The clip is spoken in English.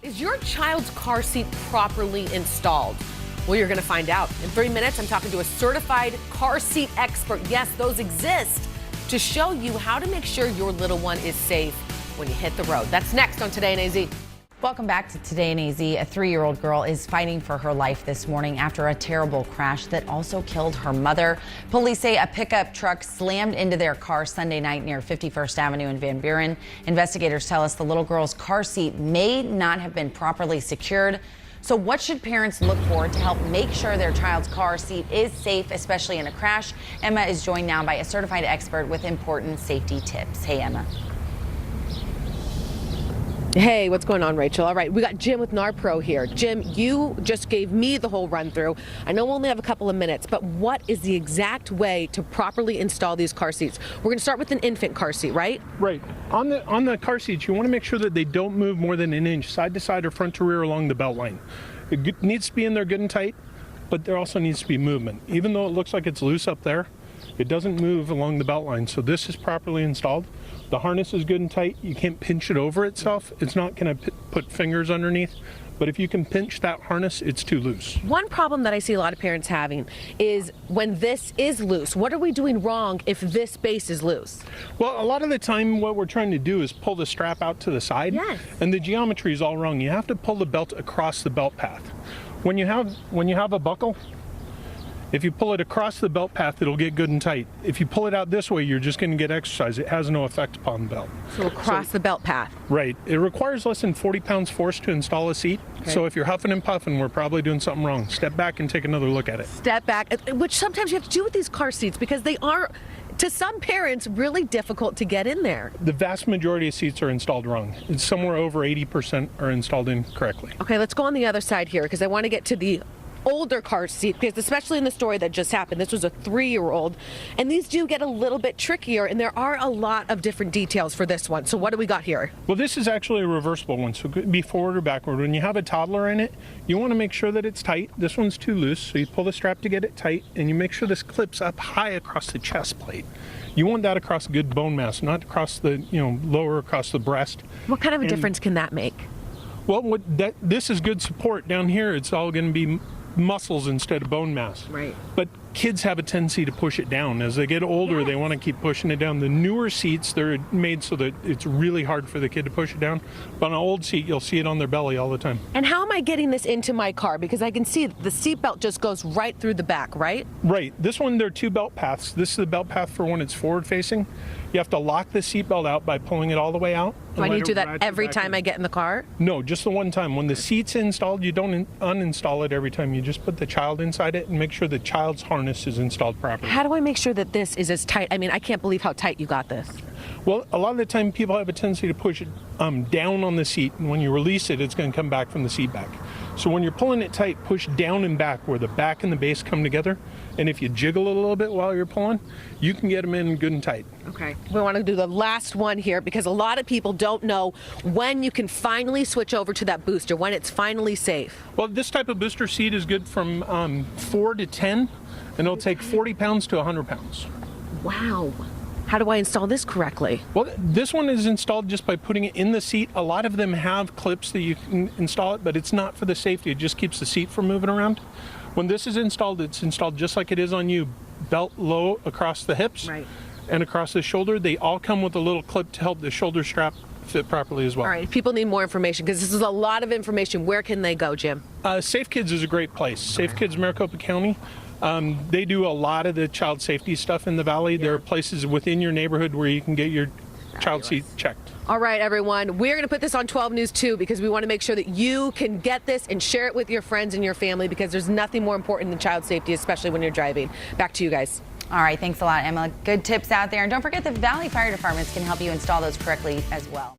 Is your child's car seat properly installed? Well, you're going to find out. In 3 minutes, I'm talking to a certified car seat expert. Yes, those exist, to show you how to make sure your little one is safe when you hit the road. That's next on Today in AZ. Welcome back to Today in AZ. A 3-year-old girl is fighting for her life this morning after a terrible crash that also killed her mother. Police say a pickup truck slammed into their car Sunday night near 51st Avenue in Van Buren. Investigators tell us the little girl's car seat may not have been properly secured. So what should parents look for to help make sure their child's car seat is safe, especially in a crash? Emma is joined now by a certified expert with important safety tips. Hey, Emma. Hey, what's going on, Rachel? All right, we got Jim with NARPRO here. Jim, you just gave me the whole run through. I know we only have a couple of minutes, but what is the exact way to properly install these car seats? We're going to start with an infant car seat, right? Right. On the car seats, you want to make sure that they don't move more than an inch side to side or front to rear along the belt line. It needs to be in there good and tight, but there also needs to be movement. Even though it looks like it's loose up there, it doesn't move along the belt line. So this is properly installed. The harness is good and tight. You can't pinch it over itself. It's not going to put fingers underneath. But if you can pinch that harness, it's too loose. One problem that I see a lot of parents having is when this is loose. What are we doing wrong if this base is loose? Well, a lot of the time what we're trying to do is pull the strap out to the side. Yes. And the geometry is all wrong. You have to pull the belt across the belt path. When you have a buckle, if you pull it across the belt path, it'll get good and tight. If you pull it out this way, you're just going to get exercise. It has no effect upon the belt. So across the belt path. Right. It requires less than 40 pounds force to install a seat. Okay. So if you're huffing and puffing, we're probably doing something wrong. Step back and take another look at it. Step back, which sometimes you have to do with these car seats because they are, to some parents, really difficult to get in there. The vast majority of seats are installed wrong. It's somewhere over 80% are installed incorrectly. Okay, let's go on the other side here because I want to get to the older car seat, because especially in the story that just happened, this was a 3-year-old, and these do get a little bit trickier, and there are a lot of different details for this one. So what do we got here? Well, this is actually a reversible one, so it could be forward or backward. When you have a toddler in it, you want to make sure that it's tight. This one's too loose, so you pull the strap to get it tight, and you make sure this clips up high across the chest plate. You want that across good bone mass, not across the, lower across the breast. What kind of a difference can that make? Well, this is good support. Down here, it's all going to be muscles instead of bone mass. Right. But kids have a tendency to push it down. As they get older, They want to keep pushing it down. The newer seats, they're made so that it's really hard for the kid to push it down. But on an old seat, you'll see it on their belly all the time. And how am I getting this into my car? Because I can see the seat belt just goes right through the back, right? Right. This one, there are 2 belt paths. This is the belt path for when it's forward facing. You have to lock the seat belt out by pulling it all the way out. Do I need to do that every time I get in the car? No, just the one time. When the seat's installed, you don't uninstall it every time. You just put the child inside it and make sure the child's harness is installed properly. How do I make sure that this is as tight? I mean, I can't believe how tight you got this. Well, a lot of the time people have a tendency to push it down on the seat, and when you release it, it's going to come back from the seat back. So when you're pulling it tight, push down and back where the back and the base come together. And if you jiggle it a little bit while you're pulling, you can get them in good and tight. Okay. We want to do the last one here because a lot of people don't know when you can finally switch over to that booster, when it's finally safe. Well, this type of booster seat is good from 4 to 10, and it'll take 40 pounds to 100 pounds. Wow. How do I install this correctly? Well, this one is installed just by putting it in the seat. A lot of them have clips that you can install it, but it's not for the safety. It just keeps the seat from moving around. When this is installed, it's installed just like it is on you. Belt low across the hips and across the shoulder. They all come with a little clip to help the shoulder strap fit properly as well. All right, if people need more information, because this is a lot of information, where can they go, Jim? Safe Kids is a great place. Safe Kids, Maricopa County. They do a lot of the child safety stuff in the valley. There are places within your neighborhood where you can get your child seat checked. All right, everyone. We're going to put this on 12 News too because we want to make sure that you can get this and share it with your friends and your family because there's nothing more important than child safety, especially when you're driving. Back to you guys. All right, thanks a lot, Emma. Good tips out there. And don't forget the Valley Fire Departments can help you install those correctly as well.